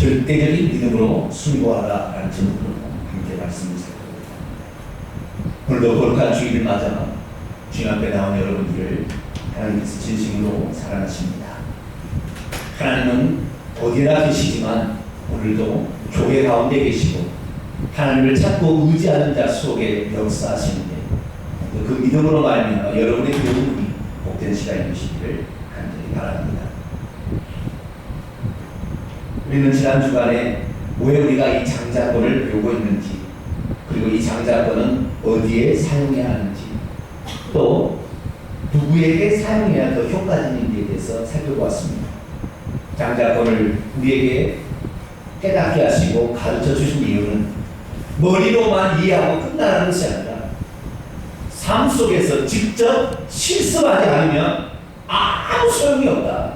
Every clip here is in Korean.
절대적인 믿음으로 순고하라라는 제목으로 함께 말씀을 살펴봅니다. 오늘도 거룩한 주일을 맞아 주님 앞에 나온 여러분들을 하나님께서 진심으로 사랑하십니다. 하나님은 어디나 계시지만 오늘도 교회 가운데 계시고 하나님을 찾고 의지하는 자 속에 역사하시는데 그 믿음으로 말미암아 여러분의 교훈이 복된 시간이 되시기를 간절히 바랍니다. 우리는 지난 주간에 왜 우리가 이 장자권을 배우고 있는지, 그리고 이 장자권은 어디에 사용해야 하는지, 또 누구에게 사용해야 더 효과적인지에 대해서 살펴보았습니다. 장자권을 우리에게 깨닫게 하시고 가르쳐 주신 이유는 머리로만 이해하고 끝나는 것이 아니라 삶 속에서 직접 실습하지 않으면 아무 소용이 없다.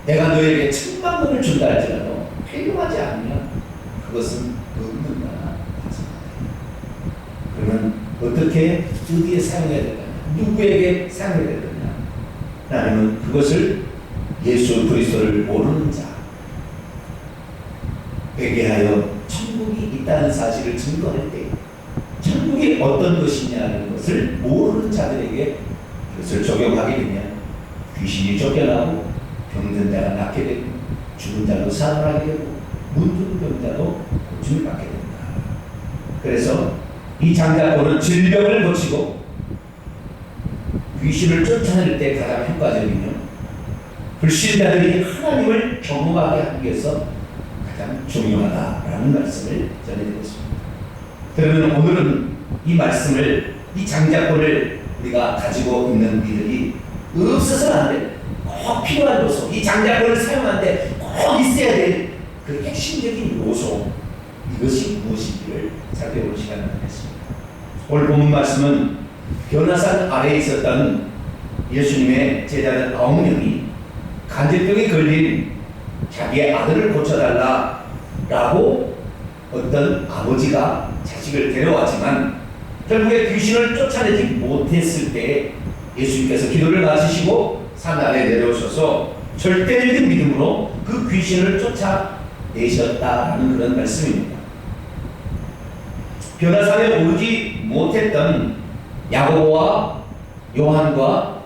내가 너에게 1000만 원을 준다 할지라도 필요하지 않으면 그것은 없는 거나 마찬가지다. 그러면 어떻게 어디에 사용해야 되느냐, 누구에게 사용해야 되느냐, 아니면 그것을 예수 그리스도를 모르는 자에게 하여 천국이 있다는 사실을 증거할 때 천국이 어떤 것이냐는 것을 모르는 자들에게 그것을 적용하게 되면 귀신이 쫓겨나고 병든 자가 낫게 되고 죽은 자도 살아나게 되고 문둥 병자도 고침을 받게 됩니다. 그래서 이 장자권은 질병을 고치고 귀신을 쫓아낼 때 가장 효과적이며 불신자들이 하나님을 경험하게 하기 위해서 가장 중요하다라는 말씀을 전해드렸습니다. 그러면 오늘은 이 말씀을, 이 장자권을 우리가 가지고 있는 우리들이 없어서는 안 돼. 꼭 필요한 요소, 이 장자권을 사용하는데 꼭 있어야 될 그 핵심적인 요소, 이것이 무엇인지를 살펴볼 시간을 갖겠습니다. 오늘 본문 말씀은 변화산 아래에 있었던 예수님의 제자들 9명이 간질병에 걸린 자기의 아들을 고쳐달라라고 어떤 아버지가 자식을 데려왔지만 결국에 귀신을 쫓아내지 못했을 때 예수님께서 기도를 마치시고 산 아래에 내려오셔서 절대적인 믿음으로 그 귀신을 쫓아내셨다라는 그런 말씀입니다. 변화산에 오르지 못했던 야고보와 요한과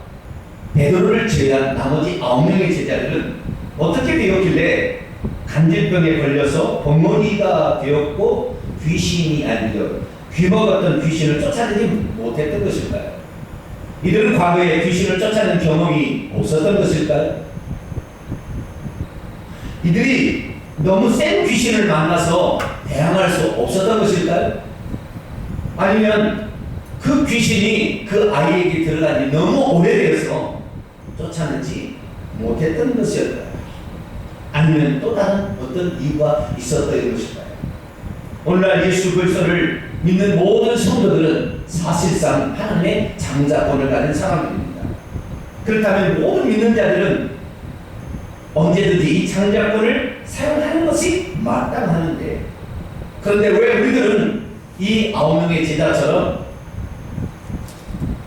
베드로를 제외한 나머지 9명의 제자들은 어떻게 되었길래 간질병에 걸려서 벙어리가 되었고 귀신이 아니죠, 귀먹었던 귀신을 쫓아내지 못했던 것일까요? 이들은 과거에 귀신을 쫓아낸 경험이 없었던 것일까요? 이들이 너무 센 귀신을 만나서 대항할 수 없었던 것일까요? 아니면 그 귀신이 그 아이에게 들어간 지 너무 오래되어서 쫓아내지 못했던 것일까요? 아니면 또 다른 어떤 이유가 있었던 것일까요? 오늘날 예수 그리스도를 믿는 모든 성도들은 사실상 하나님의 장자권을 가진 사람들입니다. 그렇다면 모든 믿는 자들은 언제든지 이 장자권을 사용하는 것이 마땅하는데, 그런데 왜 우리들은 이 9명의 제자처럼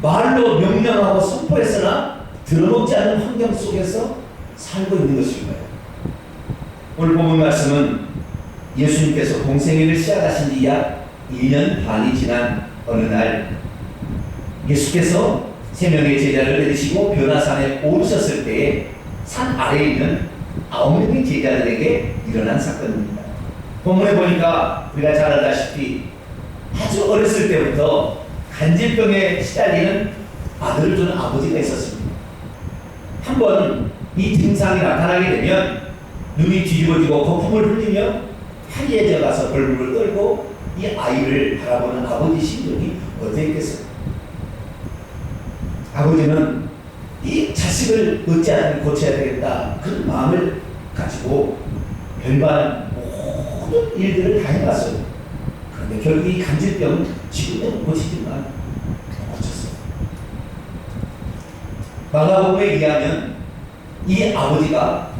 말로 명령하고 선포했으나 들어먹지 않는 환경 속에서 살고 있는 것일까요? 오늘 본문 말씀은 예수님께서 공생애를 시작하신 지 약 2년 반이 지난 어느 날 예수께서 3명의 제자를 내리시고 변화산에 오르셨을 때에 산 아래에 있는 9명의 제자들에게 일어난 사건입니다. 본문에 보니까 우리가 잘 알다시피 아주 어렸을 때부터 간질병에 시달리는 아들을 두는 아버지가 있었습니다. 한번 이 증상이 나타나게 되면 눈이 뒤집어지고 거품을 흘리며 하얘져 가서 벌벌 떨고 이 아이를 바라보는 아버지 심정이 어땠겠어요? 아버지는 이 자식을 어찌하든 고쳐야 되겠다, 그런 마음을 가지고 별반 모든 일들을 다 해봤어요. 그런데 결국 이 간질병은 지금은 고치지만 고쳤어요. 마가복음에 의하면 이 아버지가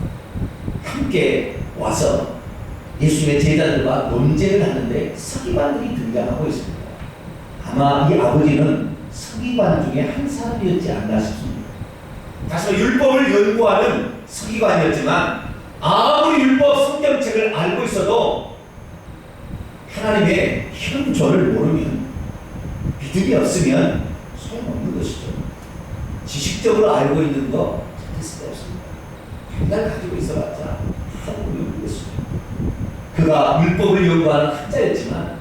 함께 와서 예수님의 제자들과 논쟁을 하는데 서기관들이 등장하고 있습니다. 아마 이 아버지는 서기관 중에 한 사람이었지 않나 싶습니다. 다시 율법을 연구하는 서기관이었지만 아무리 율법 성경책을 알고 있어도 하나님의 현존을 모르면, 믿음이 없으면 소용없는 것이죠. 지식적으로 알고 있는 거 찾을 수가 없습니다. 맨날 가지고 있어봤자 아무것도 모르겠어요. 그가 율법을 연구하는 학자였지만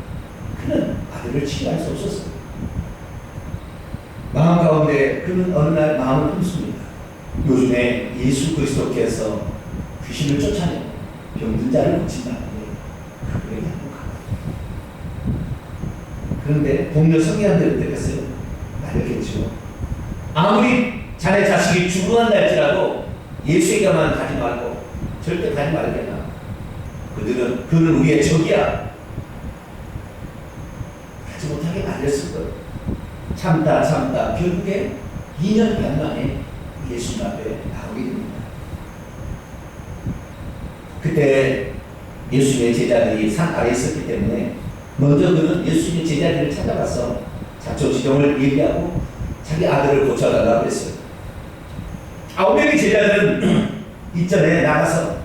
그는 아들을 치료할 수 없었어요. 마음 가운데 그는 어느 날 마음을 품습니다. 요즘에 예수 그리스도께서 귀신을 쫓아내고 병든 자를 고친다는데 그거에 행복하다. 그런데 동료 성의한대로 느꼈어요. 알겠죠. 아무리 자네 자식이 죽어간다 할지라도 예수에게만 가지 말고, 절대 가지 말게나. 그는 우리의 적이야. 가지 못하게 말렸을 거예요. 참다 결국에 2년 반 만에 예수님 앞에 나오게 됩니다. 그때 예수님의 제자들이 산 아래에 있었기 때문에 먼저 그는 예수님의 제자들을 찾아가서 자초지종을 얘기하고 자기 아들을 고쳐달라고 했어요. 9명의 제자들은 이전에 나가서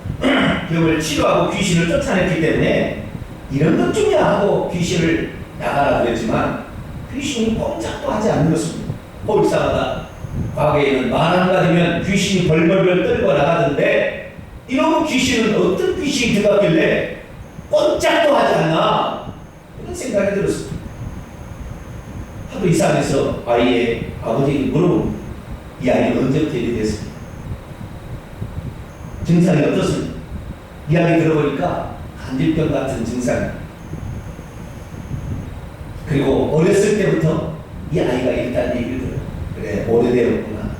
병을 치료하고 귀신을 쫓아냈기 때문에 이런 것 중이야 하고 귀신을 나가라고 했지만 귀신이 꼼짝도 하지 않는 것입니다. 이상하다. 과거에는 말 한마디면 귀신이 벌벌벌 떨고 나가던데 이놈의 귀신은 어떤 귀신이 들어갔길래 꼼짝도 하지 않나, 그런 생각이 들었습니다. 하도 이상해서 아이의 아버지에게 물어봅니다. 이 아이는 언제부터 이렇게 됐습니까? 증상이 어떻습니까? 이야기 들어보니까 간질병 같은 증상입니다. 그리고 어렸을 때부터 이 아이가 일단 얘기를 들어요. 그래, 오래되었구나.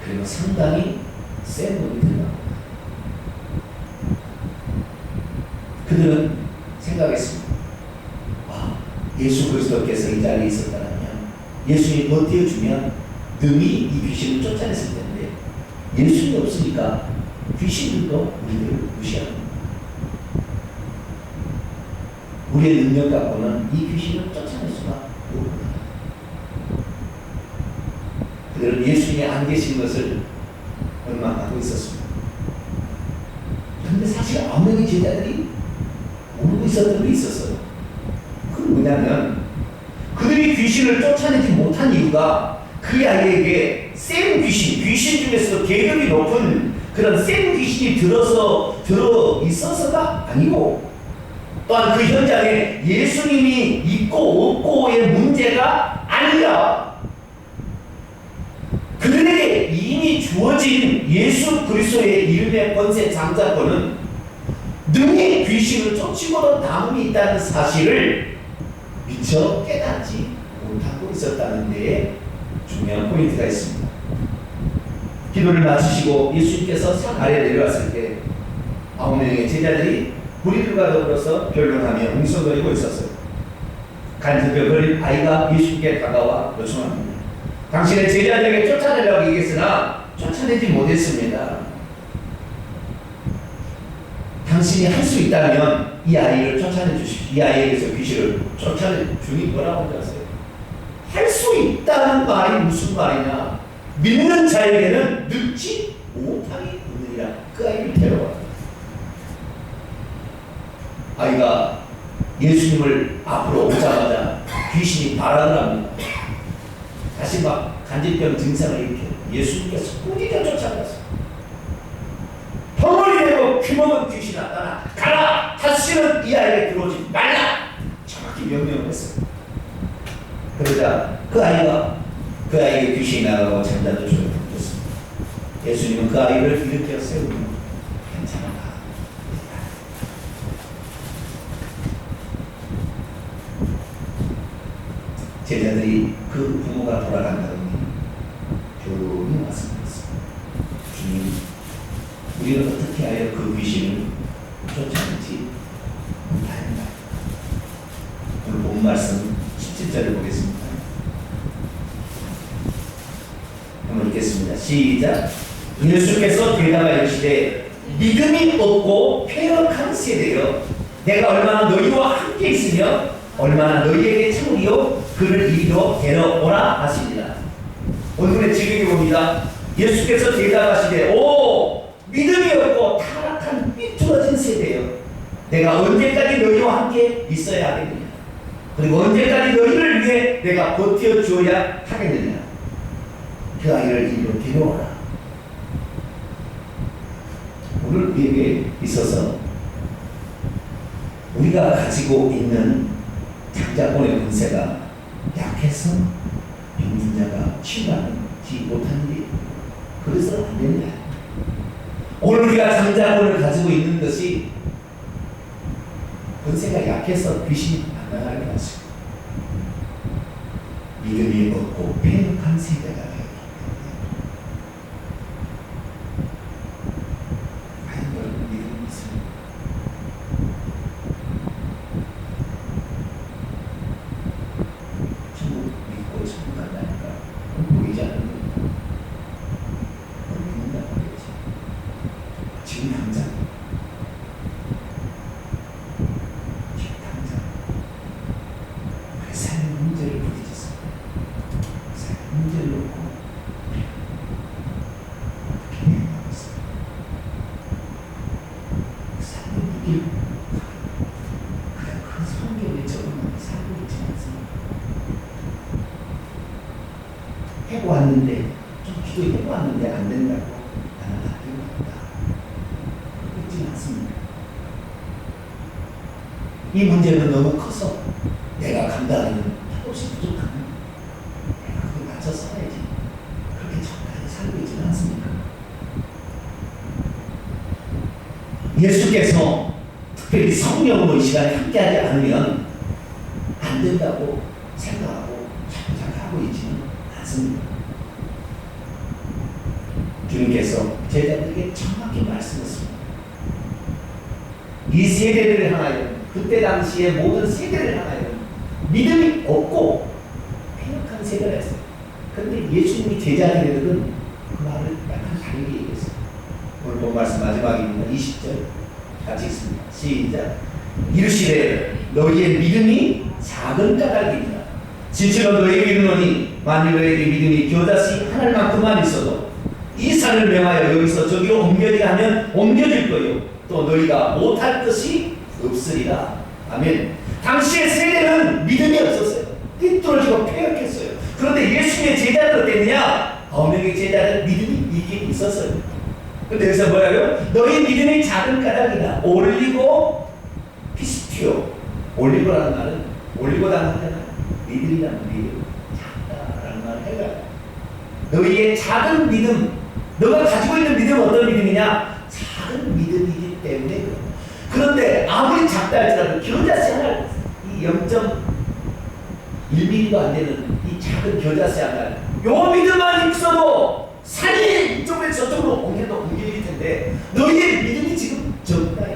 그리고 상당히 센 놈이 들어갑니다. 그들은 생각했습니다. 예수 그리스도께서 이 자리에 있었다면 예수님이 버텨주면 능히 이 귀신을 쫓아냈을 텐데 예수님이 없으니까 귀신들도 우리들을 무시합니다. 우리의 능력 갖고는 이 귀신을 쫓아낼 수가 없습니다. 그들은 예수님이 안 계신 것을 원망하고 있었습니다. 그런데 사실 9명의 제자들이 모르고 있었던 게 있었어요. 그건 뭐냐면 그들이 귀신을 쫓아내지 못한 이유가 그 아이에게 센 귀신 중에서도 계급이 높은 그런 센 귀신이 들어 있어서가 아니고, 또한 그 현장에 예수님이 있고 없고의 문제가 아니라 그들에게 이미 주어진 예수 그리스도의 이름의 권세 장자권은 능히 귀신을 쫓이고도 남음이 있다는 사실을 미처 깨닫지 못하고 있었다는 데에 중요한 포인트가 있습니다. 기도를 마치시고 예수님께서 산 아래 내려왔을 때 9명의 제자들이 무리들과 더불어서 변론하며 웅성거리고 있었어요. 간질병 걸린 아이가 예수님께 다가와 요청합니다. 당신의 제자들에게 쫓아내려고 얘기했으나 쫓아내지 못했습니다. 당신이 할 수 있다면 이 아이를 쫓아내 주십시오. 이 아이에게서 귀신을 쫓아내 주니 뭐라고 하셨어요? 할 수 있다는 말이 무슨 말이냐? 믿는 자에게는 늙지 못함이 없느니라. 그 아이를 데려와. 아이가 예수님을 앞으로 오자마자 귀신이 발악을 합니다. 다시 막 간질병 증상을 일으켜 예수님께서 꾸짖어 쫓아갔어요. 덩어리 되고 귀먹은 귀신아 나타나 가라! 다시는 이 아이에게 들어오지 말라! 정확히 명령을 했어요. 그러자 그 아이에게 귀신이 나가고 잠자도 조용했습니다. 예수님은 그 아이를 일으켜 세우며 괜찮아. 제자들이 그 부모가 돌아간다더니 조용히 말씀드렸습니다. 주님, 우리는 어떻게 하여 그 귀신을 쫓아내지 못하는가? 오늘 본 말씀 17절을 보겠습니다. 한번 읽겠습니다. 시작. 예수께서 대답하여 이르시되 믿음이 없고 패역한 세대여, 내가 얼마나 너희와 함께 있으며 얼마나 너희에게 참으리요 그를 이리로 데려오라 하십니다. 오늘의 지경이 봅니다. 예수께서 대답하시되 오 믿음이 없고 타락한 삐뚤어진 세대예요. 내가 언제까지 너희와 함께 있어야 하겠느냐? 그리고 언제까지 너희를 위해 내가 버텨주어야 하겠느냐? 그 아이를 이리로 데려와라. 오늘 우리에게 있어서 우리가 가지고 있는 장자권의 권세가 약해서 병든 자가 치유하지 못하는 일, 그래서 안 된다. 오늘 우리가 장자권을 가지고 있는 것이 권세가 약해서 귀신이 안 나가게 하시고 믿음이 없고 패역한 세대가 되었기 때문에 과연 여러분 믿음이 있습니까? 천국 믿고 천국 간다니까 보이지 않는 겁니다. 믿는다고 그러지. 지금 당장 삶의 문제를 부딪혔어요. 삶의 문제를 놓고 어떻게 해나가고 있어요. 삶의 무기를 그냥 그 성경에 적어놓은 살고 있지 않습니까? 해보았는데 좀 기도해보았는데 안 된다고 나는 안 되고 있다. 그렇지 않습니까? 이 문제는 너무 커서 내가 감당하는 한없이 부족하면 내가 그걸 맞춰 살아야지. 그렇게 적당히 살고 있지는 않습니까? 예수께서 특별히 성령으로 이 시간에 함께하지 않으면 안 된다고 생각하고 자꾸 하고 있지는 않습니다. 주님께서 제자들에게 정확히 말씀했습니다. 이 세대를 향하여, 그때 당시에 모든 세대를 향하여 믿음이 없고 패역한 세대가 있어요. 그런데 예수님이 제자들에게는 그 말을 약간 다르게 얘기했어요. 오늘 본 말씀 마지막입니다. 20절 같이 읽습니다. 시작. 이르시되 너희의 믿음이 작은 까닭이니라. 진실로 너희에게 이르노니 만일 너희에게 믿음이 겨자씨 하늘만큼만 있어도 이 산을 명하여 여기서 저기로 옮겨지라 하면 옮겨질 거요 또 너희가 못할 것이 없으리라. 아멘. 당시의 세대는 믿음이 없었어요. 삐뚤어지고 패역했어요. 그런데 예수님의 제자들 어땠느냐? 9명의 제자들 믿음이 있긴 있었어요. 근데 여기서 뭐라고요? 너희 믿음이 작은 까닭이다. 올리고 피스티오. 올리고라는 말은 올리고라는 말은 믿음이라는 믿음. 작다라는 말을 해요. 너희의 작은 믿음. 너가 가지고 있는 믿음은 어떤 믿음이냐? 작은 믿음이기 때문에 그런. 그런데 아무리 작다 할지라도 겨자씨 하나, 이 0.1mm도 안 되는 이 작은 겨자씨 하나, 요 믿음만 있어도 산이 이쪽에서 저쪽으로 옮겨질 텐데 너희의 믿음이 지금 적다.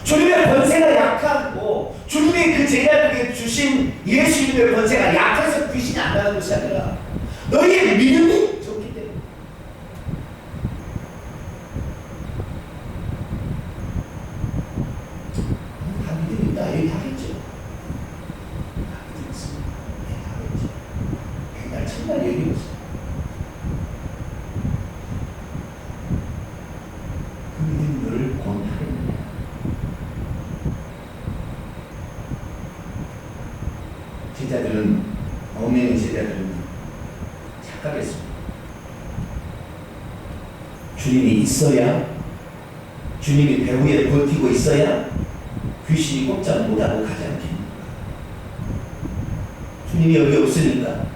주님의 권세가 약하고 주님이 그 제자들에게 주신 예수님의 권세가 약해서 귀신이 안 나는 것이 아니라 너희의 믿음이 적기 때문에. 다 믿음이 있다 얘기하겠죠. 다 믿음이 있습니다. 얘기하겠죠. 맨날 정말 얘기했어요. 그 믿음이 너를 권하겠느냐. 제자들은, 9명의 제자들은 착각했습니다. 주님이 있어야, 주님이 배후에 버티고 있어야 귀신이 꼼짝 못하고 가지 않겠습니까? 주님이 여기 없으니까,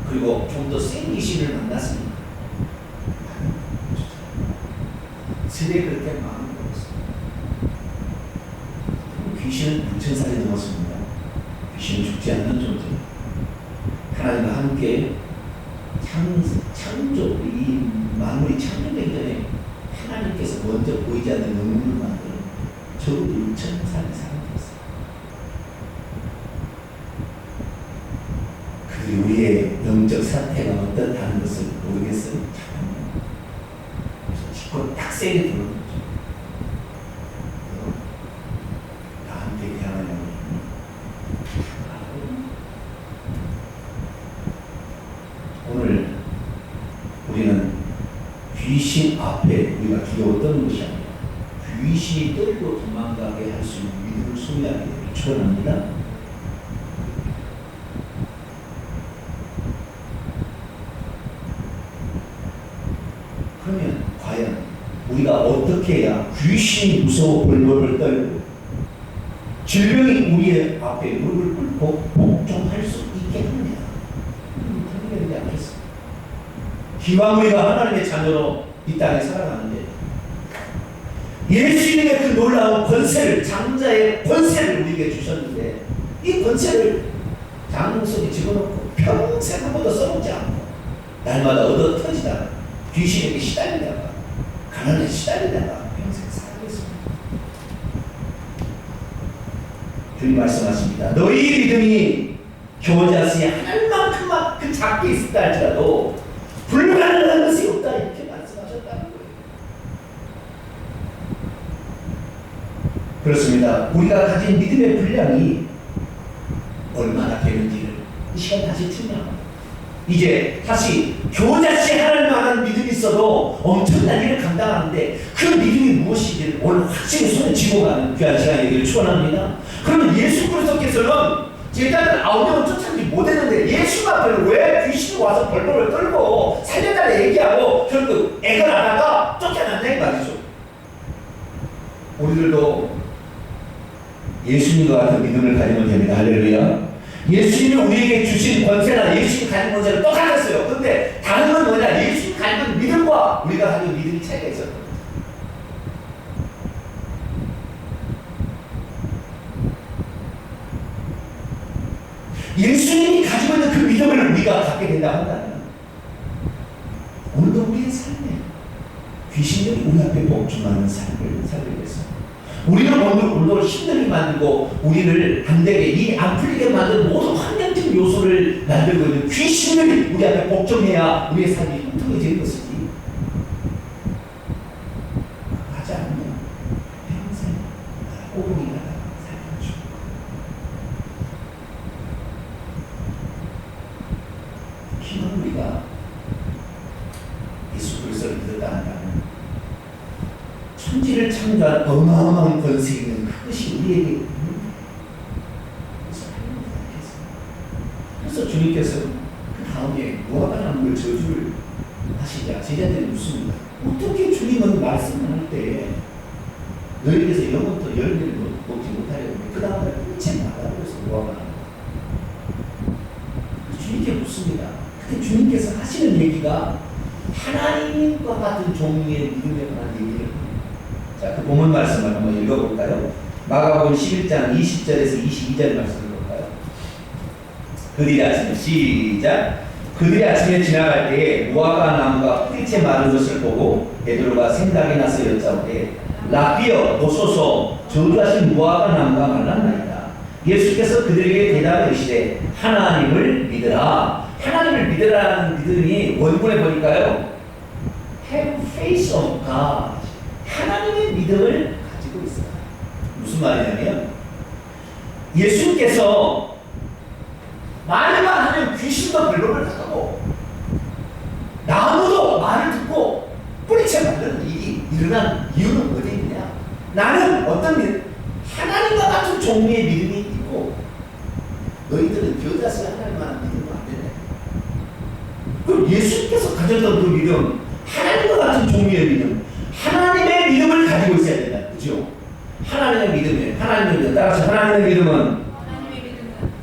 그리고 좀 더 센 귀신을 만났으니까 세대 그렇게 마음이 먹었습니다. 귀신은 6,000살이 넘었습니다. 귀신은 죽지 않는 존재입니다. 하나님과 함께 창조, 이 만물이 창조되기 전에 하나님께서 먼저 보이지 않는 영혼을 만들어 적어도 6,000살이 살아있어요. 그들이 우리의 영적 상태가 어떻다는 것을 모르겠어요. 그래서 기껏 딱 세게 들어오는 거죠. 나한테 대하냐고. 오늘 우리는 귀신 앞에 우리가 두려워 떠는 것이 아니라 귀신이 떨고 도망가게 할 수 있는 믿음을 소유하게 되길 축원합니다. 그러면 과연 우리가 어떻게 해야 귀신이 무서워 벌벌 떨고 질병이 우리의 앞에 무릎을 꿇고 복종할 수 있게 하느냐? 어떻게 되지 않겠습니까? 기왕 우리가 하나님의 자녀로 이 땅에 살아가는데 예수님의 그 놀라운 권세를, 장자의 권세를 우리에게 주셨는데 이 권세를 장롱 속에 집어넣고 평생 한 번도 써보지 않고 날마다 얻어 터지다가 귀신에게 시달리다가 가난에 시달리다가 평생 살아가겠습니다. 주님 말씀하십니다. 너희 믿음이 겨자씨의 하늘만큼만 그 작게 있었다 할지라도 불가능한 것이 없다 이렇게 말씀하셨다는 거예요. 그렇습니다. 우리가 가진 믿음의 분량이 얼마나 되는지를 이 시간 다시 측량합니다. 이제 다시 겨자씨 하늘만한 믿음이 있어도 엄청난 일을 감당하는데 그 믿음이 무엇인지를 오늘 확실히 손에 쥐고 가는 귀한 시간 얘기를 축원합니다. 그러면 예수 그리스도께서는 제자들 9명을 쫓아내지 못했는데 예수 앞에는 왜 귀신이 와서 벌벌을 떨고 살려달라 얘기하고 결국 애걸 하다가 쫓겨났냐 이 말이죠. 우리들도 예수님과 같은 믿음을 가지면 됩니다. 할렐루야. 예수님이 우리에게 주신 권세나 예수님이 가진 권세는 똑같았어요. 근데 다른 건 뭐냐? 예수님이 가진 믿음과 우리가 가진 믿음이 차이가 있었거든요. 예수님이 가지고 있는 그 믿음을 우리가 갖게 된다고 한다면 오늘도 우리의 삶에 귀신들이 우리 앞에 복종하는 삶을 살기 위해서 우리는 오늘도 힘들게 만들고 우리를 안되게 이 안 풀리게 만드는 모든 환경적 요소를 만들고 있는 귀신들이 우리 앞에 복종해야 우리의 삶이 형통해지는 것이지 하지 않으면 평생 꼬부기가 살면 죽을 거예요. 기왕 우리가 예수 그리스도를 믿었다 한다면 천지를 창조한 어마어마한 권세 있는 그것이 우리에게 있는 그래서 주님께서 그 다음에 무화과 나무를 저주를 하시자 제자들이 묻습니다. 어떻게 주님은 말씀을 할 때 너희에게서 영원토 열매를 먹지 못하려고 그 다음에 끝에 나가라고 해서 무화과 나무 주님께 묻습니다. 그때 주님께서 하시는 얘기가 하나님과 같은 종류의 믿음에 관한 얘기를 자, 그 본문 말씀을 한번 읽어볼까요? 마가복음 11장 20절에서 22절 말씀을 볼까요? 그들이 아침에 시작. 그들이 아침에 지나갈 때에 무화과 나무가 뿌리채 마른 것을 보고 베드로가 생각이 나서 여짜오되 라비어 보소서 저주하신 무화과 나무가 말랐나이다. 예수께서 그들에게 대답해 이르시되 하나님을 믿으라. 하나님을 믿으라는 믿음이 원문에 보니까요 have faith of God 하나님의 믿음을 가지고 있어요. 무슨 말이냐면 예수님께서 말만 하면 귀신도 벌벌을 하고 나무도 말을 듣고 뿌리채 만드는 일이 일어난 이유는 어디 있냐? 나는 어떤 믿음? 하나님과 같은 종류의 믿음이 있고 너희들은 겨자씨 하나님만한 믿음은 안 된다. 그럼 예수님께서 가졌던 그 믿음 하나님과 같은 종류의 믿음 하나님의 믿음을 가지고 있어야 된다. 그죠? 하나님의 믿음이에요. 하나님의 믿음. 따라서 하나님의 믿음은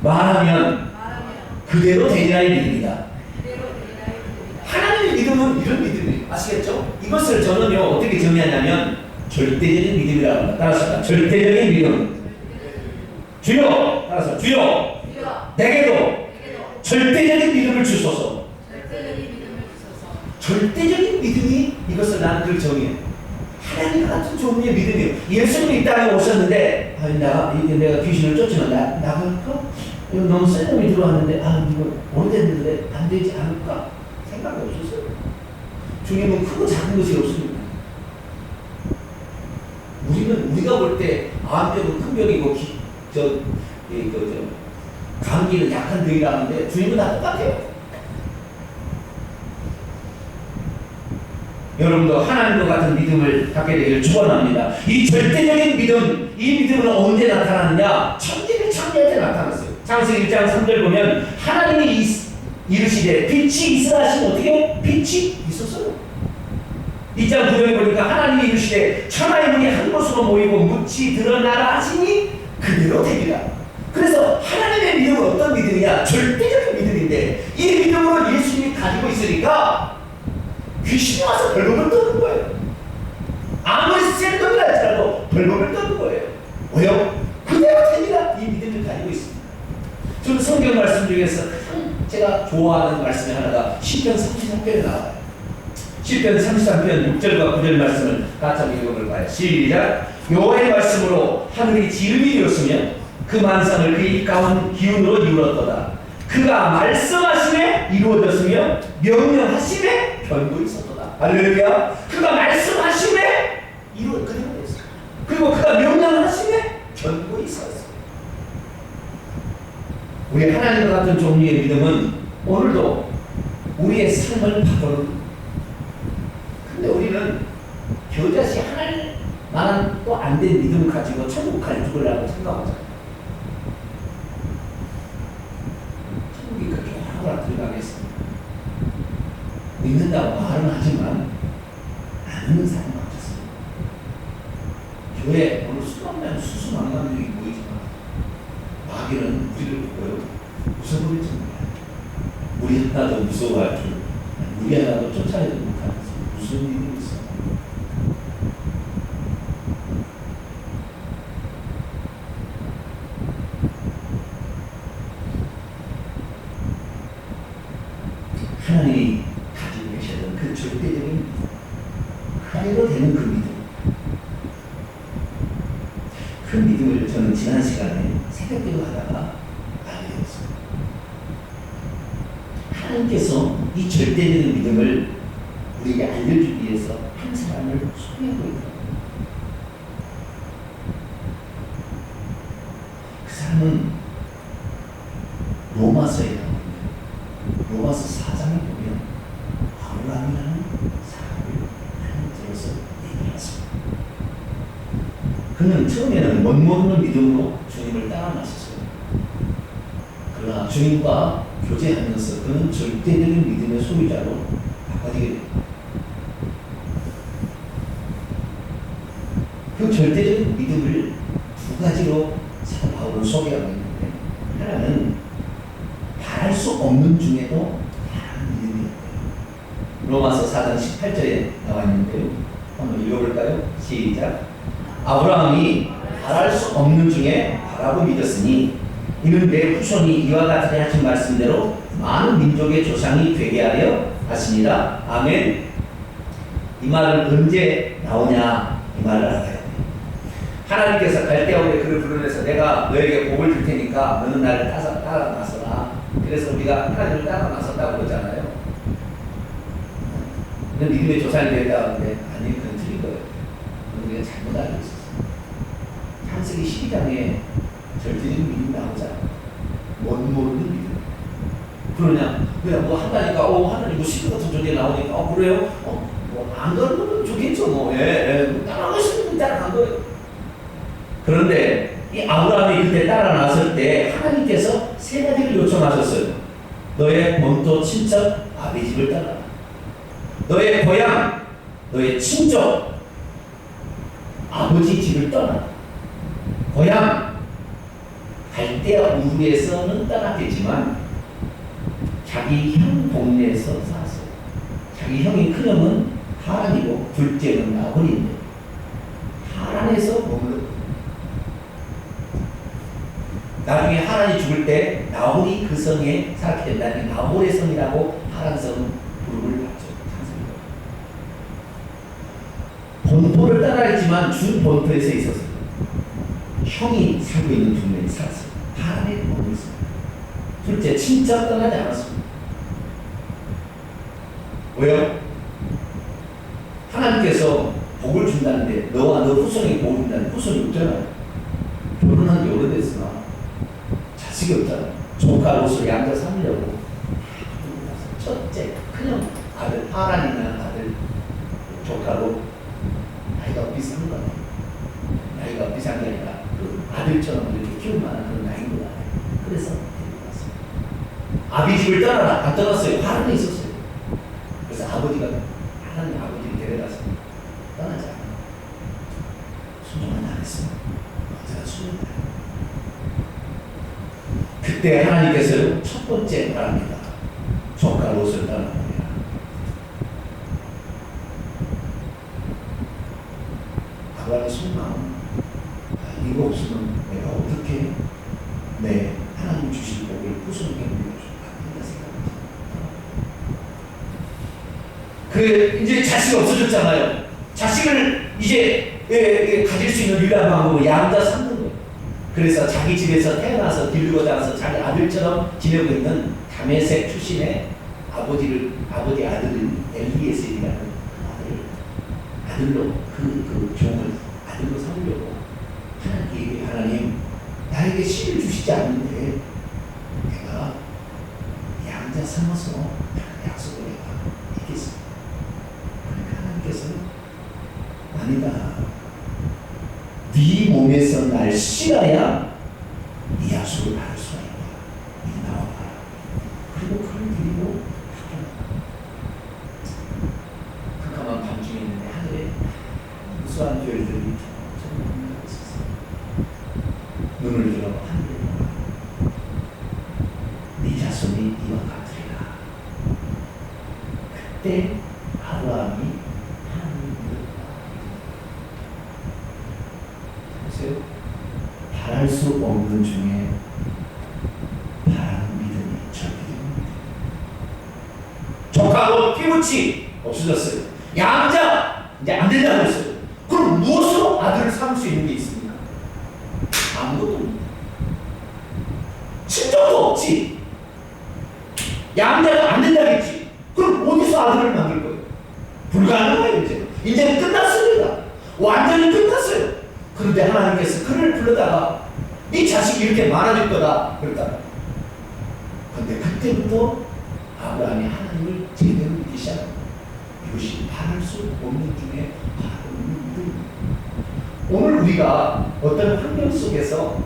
말하면 그대로 되리라의 믿음이다. 하나님의 믿음은 이런 믿음이에요. 아시겠죠? 이것을 저는요 어떻게 정의하냐면 절대적인 믿음이라고 합니다. 따라서 절대적인 믿음. 주여! 따라서 주여! 내게도 절대적인 믿음을 주소서. 절대적인 믿음이 이것을 나는 그걸 정의해. 하나님 같은 종류의 믿음이에요. 예수님이 이 땅에 오셨는데 내가 귀신을 쫓으면 나갈까? 이거 너무 센 놈이 들어왔는데 이거 오래됐는데 안 되지 않을까? 생각이 없었어요. 주님은 크고 작은 것이 없습니다. 우리가 볼 때 암병은 큰 병이고 감기는 약한 병이라는데 주님은 다 똑같아요. 여러분도 하나님과 같은 믿음을 갖게 되기를 축원합니다. 이 절대적인 믿음, 이 믿음은 언제 나타나느냐? 천지를 창조할 때 나타났어요. 창세기 1장 3절 보면 하나님이 이르시되 빛이 있으라 하시면 어떻게? 빛이 있었어요. 2장 9절에 보니까 하나님이 이르시되 천하의 문이 한 곳으로 모이고 묻지 드러나라 하시니 그대로 되리라. 그래서 하나님의 믿음은 어떤 믿음이냐? 절대적인 믿음인데 이 믿음으로 예수님이 가지고 있으니까 귀신이 와서 벌금을 떠는 거예요. 아무리 센 놈이라 할지라도 벌금을 떠는 거예요. 왜요? 그대로 됩니다. 이 믿음을 가지고 있습니다. 저는 성경 말씀 중에서 가장 제가 좋아하는 말씀이 하나가 시편 33편에 나와요. 시편 33편 6절과 9절 말씀을 같이 한번 읽어볼까요? 시작! 여호와의 말씀으로 하늘이 지름이 되었으며 그 만상을 그 입 가운 기운으로 이루었도다. 그가 말씀하심에 이루어졌으며 명령하심에 변도 있었도다. 할렐루야! 그가 말씀하심에 그대로 됐어요. 그리고 그가 명령하심에 변도 있었어요. 우리 하나님과 같은 종류의 믿음은 오늘도 우리의 삶을 바꾸는. 근데 우리는 겨자씨 하나만한 또 안 된 믿음을 가지고 천국 갈 죽으려고 생각하잖아요. 천국이 그렇게 하나로 들어가겠습니다. 믿는다고 말은 하지만 안 믿는 사람은 없었어요. 교회 오늘 수많은 수수망망들이 모이지만 마귀는 우리를 보고요 무서워버리지 않아요. 우리 하나도 무서워할 줄, 우리 하나도 쫓아내지 못하는 무슨 일이 있어? 하나님이 가지고 계시던 그 절대적인 믿음, 하나님으로 되는 그 믿음, 그 믿음을 저는 지난 시간에 새벽기도 하다가 알게 되었습니다. 하나님께서 이 절대적인 믿음을 우리에게 알려주기 위해서 한 사람을 소개하고 있다. 그 사람은 로마서에 나옵니다. 로마서 4장에 보면 아브라함이라는 사람을 하나님 들어서 얘기했습니다. 그는 처음에는 멋모르는 믿음으로 주님을 따라 나섰어요. 그러나 주님과 교제하면서 그는 절대적인 믿음의 소유자로 바꿔지게 됩니다. 그 절대적인 믿음을 두 가지로 사도 바울은 소개하고 있는데, 하나는 바랄 수 없는 중에도 바라는 믿음이었대요. 로마서 4장 18절에 나와 있는데요. 한번 읽어볼까요? 시작! 아브라함이 바랄 수 없는 중에 바라고 믿었으니 이는 내 후손이 이와 같으리 하신 말씀대로 많은 민족의 조상이 되게 하려 하시니라. 아멘. 이 말은 언제 나오냐? 이 말을 알아야 돼. 하나님께서 갈대아우에 그를 불러내서 내가 너에게 복을 줄 테니까 너는 나를 따라 나서라. 그래서 우리가 하나님을 따라 나섰다고 그러잖아요. 너 믿음의 조상이 되었다 하는데 아니, 그건 틀린 거예요. 우리가 잘못 알고 있었어요. 창세기 12장에 절대적인 믿음이 나오잖아. 모르는 믿음. 그러냐? 그냥 뭐 한다니까, 하나님 뭐 시크 같은 존재 나오니까, 그래요? 뭐 안 가는 건 좋겠죠, 뭐. 따라가시는 분 따라간 거예요. 그런데 이 아브라함이 그때 따라 나설 때 하나님께서 세 가지를 요청하셨어요. 너의 본토 친척 아비 집을 떠나라. 너의 고향, 너의 친족 아버지 집을 떠나라. 고향 갈대아 우르에서는 떠났겠지만 자기 형 동네에서 살았어요. 자기 형이 큰 형은 하란이고 둘째는 나홀인데 하란에서 머물렀거든요. 나중에 하란이 죽을 때 나홀이 그 성에 살게 된다니 나홀의 성이라고 하란 성은 부름을 받죠. 본토를 떠나겠지만 준 본토에서 있었어요. 형이 살고 있는 동네에 살았어요. 하란에 머물렀어요. 둘째, 친척 떠나지 않았습니다. 왜요? 하나님께서 복을 준다는데 너와 너 후손에게 복을 준다는데 후손이 없잖아요. 결혼한 지 오래됐으나 자식이 없잖아요. 조카로서 양자 삼으려고 첫째 큰형 아들 하란이라는 아들 조카로 나이가 비싼 거 아니에요. 나이가 비싼 게 아니라 그 아들처럼 이렇게 키울 만한 그런 나이인 거 아니에요. 그래서 데리고 왔어요. 아비 집을 떠나라. 안 떠났어요. 화는 있었어요. 그래서 아버지가 하나님 아버지를 데려다서 떠나지 않아요. 순종은 안 했어요. 언제나 순종을 해요. 그때 하나님께서 첫 번째 말합니다. 조카 롯을 떠나느니라. 아브라함의 속마음, 이거 없으면 내가 어떻게 내 하나님 주신 복을 부수게 물려줄까 이런 생각입니다. 그 이제 자식이 없어졌잖아요. 자식을 이제 가질 수 있는 유일한 방법은 양자 삼는 거예요. 그래서 자기 집에서 태어나서 길르고 자라서 자기 아들처럼 지내고 있는 다메섹 출신의 아버지 아들인 엘리에셀이라는 아들로 그 종을 아들로 삼으려고 하나님께 하나님 나에게 씨를 주시지 않는데 내가 양자 삼아서 약속을 내가 이겠습니다. 그러니까 하나님께서는 아니다. 네 몸에서 날 씨라야 이 약속을 받을 수가 있다. 이 나와라. 그리고 그를 데리고 캄캄한 밤중에 있는데 하늘에 무수한 별들이 점점 빛나고 있었어요. 눈을 들어 하늘에 보아 네 자손이 이와 같으리라. 그때 아브라함이 하나님을 보세요. 바랄 수 없는 중에 바라는 믿음이 절대적입니다. 조카로 피부치 없어졌어요. 양자 이제 안 된다고 했어요. 그럼 무엇으로 아들을 삼을 수 있는 게 있습니까? 아무것도 없습니다. 친정도 없지. 양자가 안 된다겠지. 그럼 어디서 아들을 만들 거예요? 불가능해요. 이제는 끝났습니다. 완전히 끝났어요. 그런데 하나님께서 그를 불러다가 네 자식이 이렇게 많아질 거다 그랬다. 그런데 그때부터 아브라함이 하나님을 제대로 믿기 시작합니다. 이것이 바랄 수 없는 중에 바라는 믿음입니다. 오늘 우리가 어떤 환경 속에서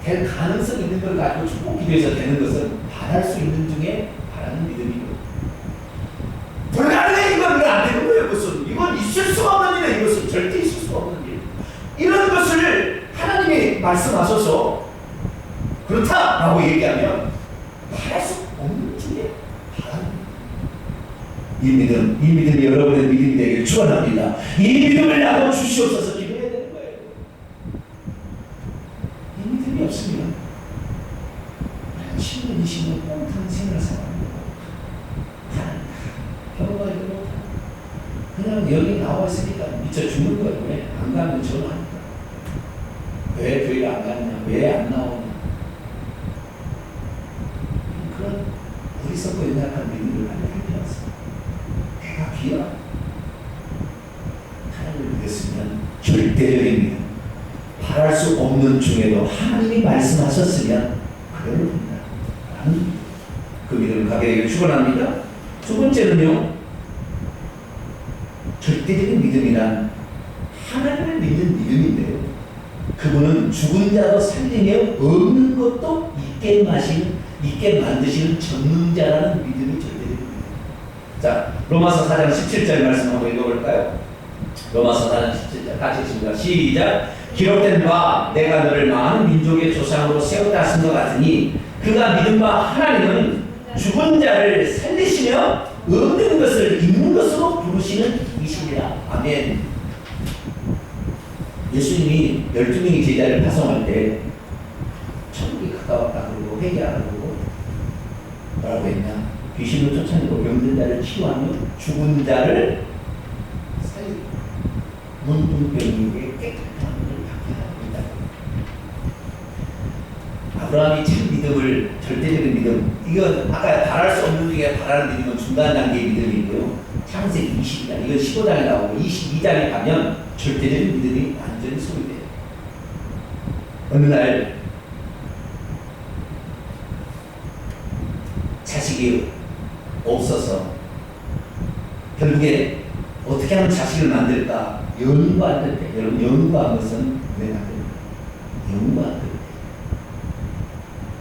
될 가능성 있는 걸 가지고 축복 기도해서 되는 것은 바랄 수 있는 중에 바라는 믿음이고 불가능해 이건 안 되는 거예요. 이건 있을 수가 없는 일이에요. 이것은 절대 있을 수가 없는 일. 이런 것을 하나님이 말씀하셔서 그렇다라고 얘기하면 바랄 수 없는 중에 바라는 이 믿음이 여러분의 믿음이 되기를 축원합니다. 이 믿음을 나눠 주시옵소서 기도해야 되는 거예요. 이 믿음이 없으면 10년, 20년 꽁탕 생활 살아가고 경험하지 못하고 그냥 여기 나와 있으니까 미쳐 죽는 거예요. 왜? 안 가면 전화하니까. 왜 교회를 안 가느냐? 왜 안 나오냐? 그런 어리석고 연약한 믿음을 가질 필요가 없어요. 내가 귀한 하나님을 믿었으면 절대적인 믿음, 바랄 수 없는 중에도 하나님이 말씀하셨으면 그대로 된다. 라는 그 믿음을 가게 되기를 축원합니다. 두 번째는요, 절대적인 믿음이란 하나님을 믿는 믿음인데요. 그분은 죽은 자도 살리며 없는 것도 있게 만드시는 전능자라는 믿음이 절대적인 믿음. 자, 로마서 4장 17절 말씀 한번 읽어볼까요? 로마서 4장 17절 같이 읽습니다. 시작. 기록된 바 내가 너를 많은 민족의 조상으로 세웠다 하신 것 같으니 그가 믿은 바 하나님은 죽은 자를 살리시며 없는 것을 있는 것으로 부르시는 이시니라. 아멘. 예수님이 12명의 제자를 파송할 때 천국이 가까웠다 그러고 회개하라 그러고 뭐라고 했냐? 귀신을 쫓아내고 병든 자를 치유하며 죽은 자를 살리고 문둥병에게 깨끗한 물을 받게 하고 있다. 아브라함이 참 믿음을 절대적인 믿음, 이건 아까 바랄 수 없는 중에 바라는 믿음은 중간 단계의 믿음이고요. 창세기 20장, 이건 15장에 나오고 22장에 가면 절대적인 믿음이 완전히 소유돼요. 어느 날 자식이 없어서 결국에 어떻게 하면 자식을 만들까? 연구할 때, 여러분 연구한 것은 왜 만듭니까? 연구할 때.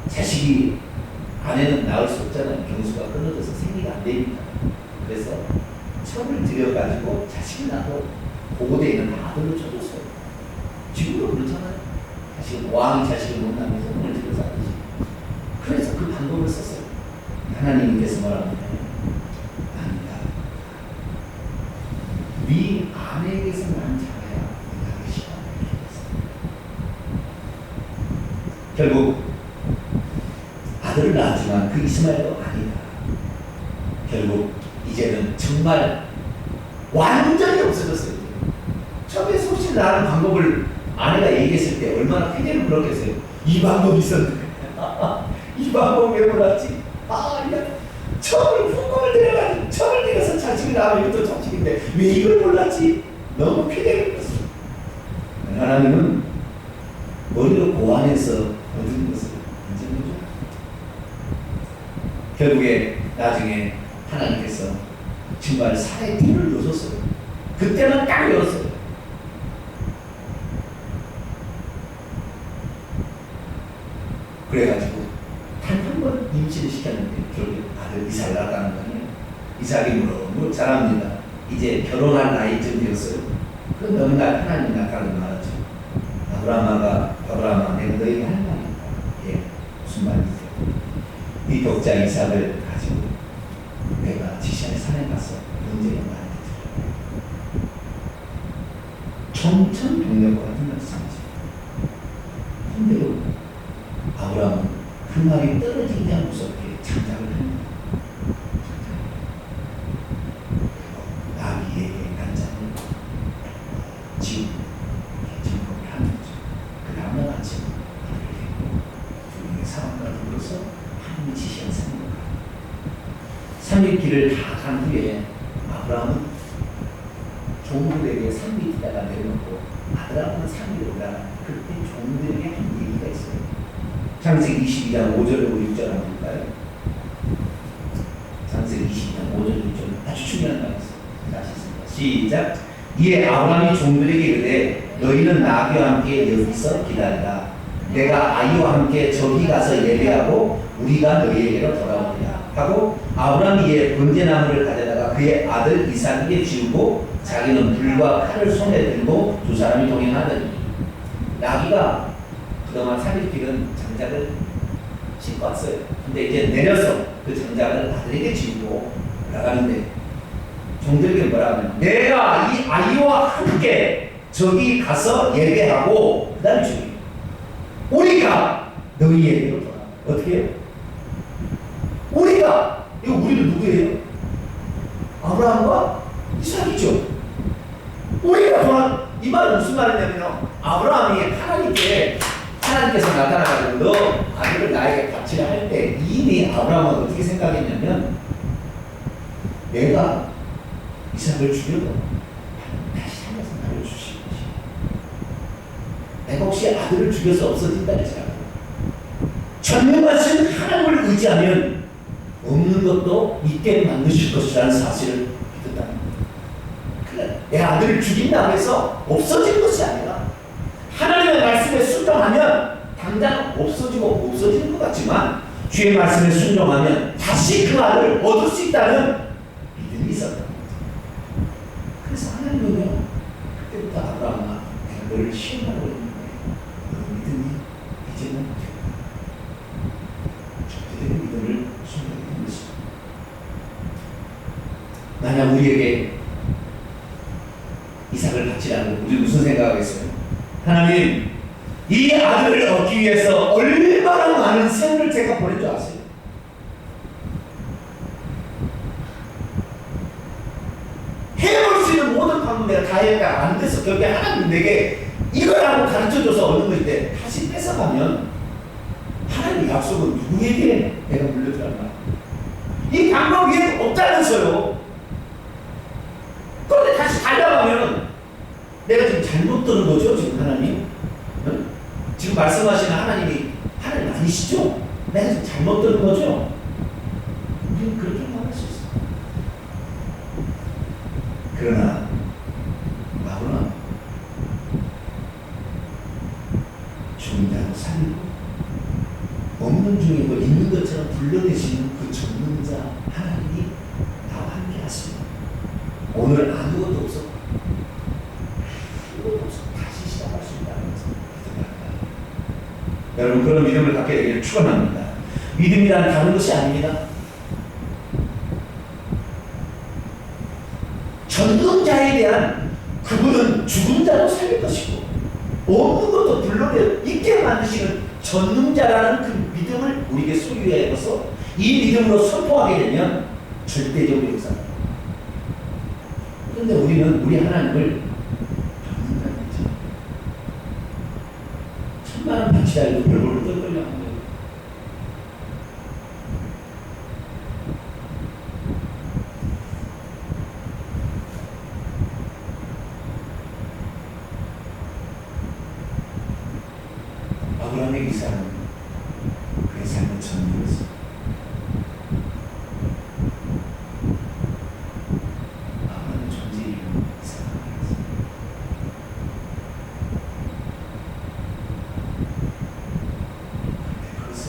자식이 아내는 낳을 수 없잖아요. 경수가 끊어져서 생리가 안 되니까. 그래서 철을 들여가지고 자식이 낳고 보고대에 있는 아들로 쳐줬어요. 지금도 그렇잖아요. 자식은 왕이 자식을 못 낳으면 손을 들여서 하듯이. 그래서 그 방법을 썼어요. 하나님께서 뭐라고 하냐면 아니다. 네 아내에게서 난 자라야 나를 시험하게 했어. 결국 아들을 낳았지만 그 이스마엘도 아니다. 결국 이제는 정말 완전히 없어졌어요. 처음에 소식을 낳는 방법을 아내가 얘기했을 때 얼마나 쾌재를 불렀겠어요. 이 방법이 있었는데 이 방법 왜 몰랐지? 처음에 후공을 들여가지고 처음을 들여서 자식을 낳으면 이것도 자식인데 왜 이걸 몰랐지? 너무 쾌재를 불렀어요. 하나님은 머리로 고안해서 얻은 것을 인정해줘요. 결국에 나중에 하나님께서 정말 살의 띠를 놓으셨어요. 그때는 딱 열었어요. 그래가지고 단 한 번 임신을 시켰는데 결국 아들 이삭을 낳았다는 거 아니에요. 이삭이 무럭무럭 자랍니다. 이제 결혼할 나이쯤 되었어요. 그 너무나 하나님 나타나는 말하죠. 아브라함아 내가 너에게 할 말이 있다. 예, 무슨 말이세요? 이 독자 이삭을 가지고 내가 지시하는 산에 가서 문제가 많이 들어요. 청천벽력과 같은 말씀이죠. 근데요 아브라함은 그 말이 떨어지냐 무섭게 장작을 합니다. 나귀에게 난장을 지우고 진공을 하는 거죠. 그 다음날 아침 아들을 데리고 두 명의 사람과 더불어서 하나님이 지시한 산으로 가요. 3일길을 다 간 후에 아브라함은 종들에게 산 밑에다가 내려놓고 아들하고는 산 위로 올라가. 그때 종들에게 한 얘기가 있어요. 창세기 22장 5절로 6절 한번 볼까요? 창세기 22장 5절 6절 아주 중요한 말이 있어요. 다시 있습니다. 시작. 이에 아브라함이 종들에게 이르되 너희는 나귀와 함께 여기서 기다리라. 내가 아이와 함께 저기 가서 예배하고 우리가 너희에게로 돌아오리라 하고 아브라함이 이에 번제나무를 가져다가 그의 아들 이삭에게 지우고 자기는 불과 칼을 손에 들고 두 사람이 동행하더니 나귀가 그동안 3일길은 장작을 싣고 왔어요. 근데 이제 내려서 그 장작을 아들에게 지우고 올라가는데 종들에게 뭐라 하면 내가 이 아이와 함께 저기 가서 예배하고 그 다음에 저기 우리가 너희에게로 돌아가. 어떻게 해요? 우리가 이거 우리는 누구예요? 아브라함과 이삭이죠. 우리가 돌아. 이 말은 무슨 말이냐면요. 아브라함이 하나님께서 나타나가지고 너 아들을 나에게 바치라 할 때 이미 아브라함은 어떻게 생각했냐면 내가 이삭을 죽여도 다시 살려서 나를 주실 것이야. 내가 혹시 아들을 죽여서 없어진다 할지라도 전능하신 하나님을 의지하면 없는 것도 있게 만드실 것이라는 사실을 믿었다는 거예요. 그래, 내 아들을 죽인다고 해서 없어질 것이 아니라 하나님의 말씀에 순종하면 당장 없어지는 것 같지만 주의 말씀에 순종하면 다시 그 아들을 얻을 수 있다는 믿음이 있었던 거죠. 그래서 하나님은요 그때부터 아브라함아 내가 너를 시험하고 있는데 너 믿음이 이제는 그들의 믿음을 순종하는 것입니다. 만약 우리에게 이삭을 바치라고 우리 무슨 생각하겠어요? 하나님, 이 아들을 얻기 위해서 얼마나 많은 세월을 제가 보낸 줄 아세요? 해볼 수 있는 모든 방법 내가 다 해가 안 돼서 결국에 하나님 내게 이거라고 가르쳐줘서 얻는 것인데 다시 뺏어가면 하나님의 약속은 누구에게 내가 물려주란 말이야? 이 방법 위에 없다면서요. 그런데 다시 달려가면 내가 지금 잘못 들은 거죠, 지금 하나님? 응? 지금 말씀하시는 하나님이 하나님 아니시죠? 내가 지금 잘못 들은 거죠? 우리는 그렇게 말할 수 있어요. 그러나 아브라함 죽은 자로 살리고 없는 중에 뭐 있는 것처럼 불러내시는 그 죽는 자 하나님이 나와 함께 하시고 오늘 아무것도 없어 다시 시작할 수 있다는 것을 믿습니다. 여러분 그런 믿음을 갖게 되기를 축원합니다. 믿음이란 다른 것이 아닙니다. 전능자에 대한 그분은 죽은 자도 살릴 것이고 없는 것도 불러내 있게 만드시는 전능자라는 그 믿음을 우리에게 소유해서 이 믿음으로 선포하게 되면 절대적으로 역사합니다. 그런데 우리는 우리 하나님을 전능자입니다. 천만원 바치다 해도 별볼을 떨걸려 하는 거예요. 아브라함의 이삭은 그의 삶은 전부였습니다. 아브라함의 존재의 이유는 이삭을 알았습니다. 그런데 그것을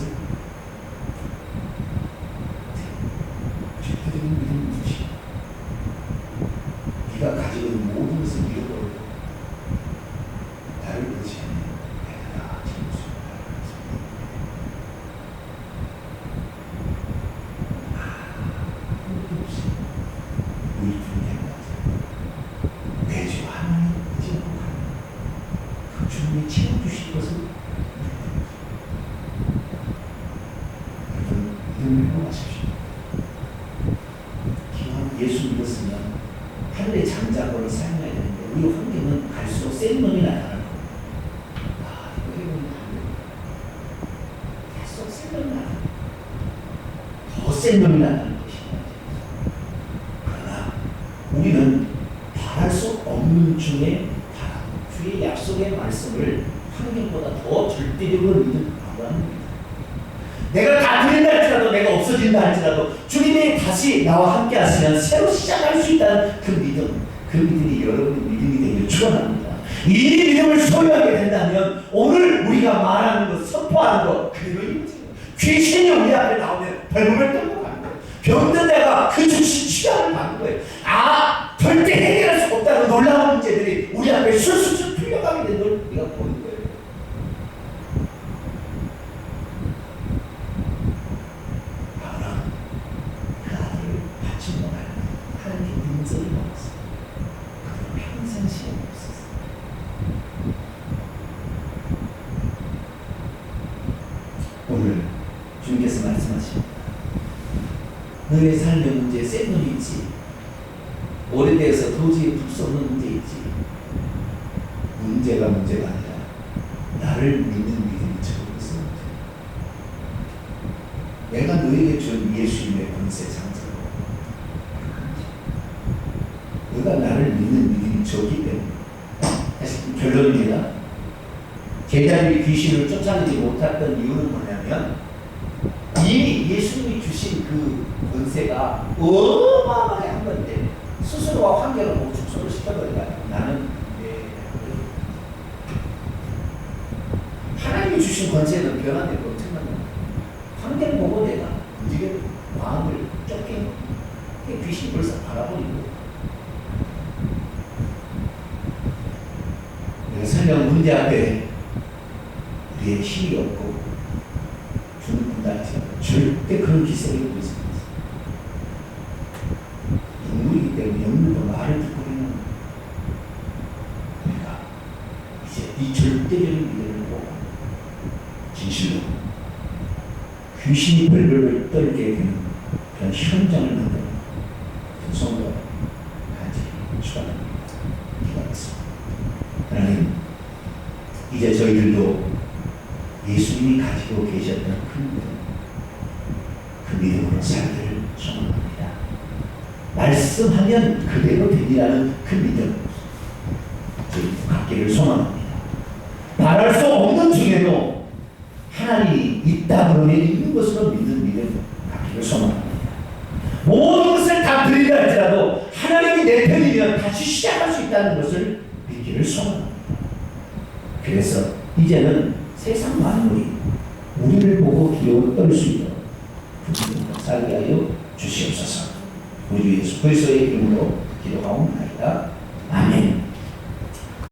절대적인 믿음을 주시고 네가 가지고 있는 모든 것을 잃어버리고 나를 의지하는 내가 지금 매주 하나님 의지하고 가는 그 주님이 채워주실 것을 여러분 믿음을 회복하십시오. 기왕 예수 믿었으면 하늘의 장자권을 사용해야 되는데 우리 환경은 갈수록 센 놈이 나타날 겁니다. 이거 해보니까 안 됩니다. 계속 센 놈이 나타납니다. 더 센 놈이 나타납니다. 우리는 바랄 수 없는 중에 바라고 주의 약속의 말씀을 환경보다 더 절대적으로 믿는 아브라함입니다. 내가 다 드린다 할지라도 내가 없어진다 할지라도 주님이 다시 나와 함께 하시면 새로 시작할 수 있다는 그 믿음, 그 믿음이 여러분의 믿음이 되기를 축원합니다. 이 믿음을 소유하게 된다면 오늘 우리가 말하는 것, 선포하는 것 그대로 이루어져요. 귀신이 우리 앞에 나오면 벌벌 떨고 가는 거예요. 병든 자가 그 주신 취함을 받는 거예요. 절대 해결할 수 없다는 놀라운 문제들이 우리 앞에 술술술 풀려가게 되는 걸 우리가 보는 거예요. 아브라함 그 아들을 바친 것 같은 하나님의 인정이 먹었어요. 그들은 평생 시험이 없었어요. 오늘 주님께서 말씀하십니다. 너의 삶의 문제에 센 놈이 있지. 오래돼서 도저히 풀 수 없는 문제 있지. 문제가 아니라 나를 믿는 믿음이 적어서 내가 너에게 준 예수님의 권세 장사로 너가 나를 믿는 믿음이 적기 때문에 결론입니다. 제자들이 귀신을 쫓아내지 못했던 이유는 뭐냐면 이미 예수님이 주신 그 권세가 어마어마하게 한 건데 스스로와 환경을 보고 축소를 시켜버리다. 나는 하나님이 주신 권세는 변화될 거 엄청난 거야. 환경 보고 내가 움직여 마음을 쫓게 귀신이 벌써 바라버리고 내가 설령 문제 앞에 우리의 힘이 없고 주는 분다지만 절대 그런 기세를 보고 있습니다. 인물이기 때문에 영물도 말을 듣고 있는 우리가 이제 이 절대적인 믿음을 보고 진실로 귀신이 벌벌 떨게 되는 그런 현장을 만드는 그 성도 같이 축원합니다. 기도하겠습니다. 하나님, 이제 저희들도 예수님이 가지고 계셨던 그 믿음으로 살기를 소망합니다. 말씀하면 그대로 되리라는 그 믿음 저희 갖기를 소망합니다. 바랄 수 없는 중에도 하나님이 있다 그러면 있는 것으로 믿는 믿음 갖기를 소망합니다. 모든 것을 다 드리라 할지라도 하나님이 내 편이면 이제는 다시 시작할 수 있다는 것을 믿기를 소원합니다. 그래서 이제는 세상 만물이 우리를 보고 기억을 떨 수 있도록 부모님과 살게 하여 주시옵소서. 우리 주 예수 그리스도의 이름으로 기도하옵나이다. 아멘.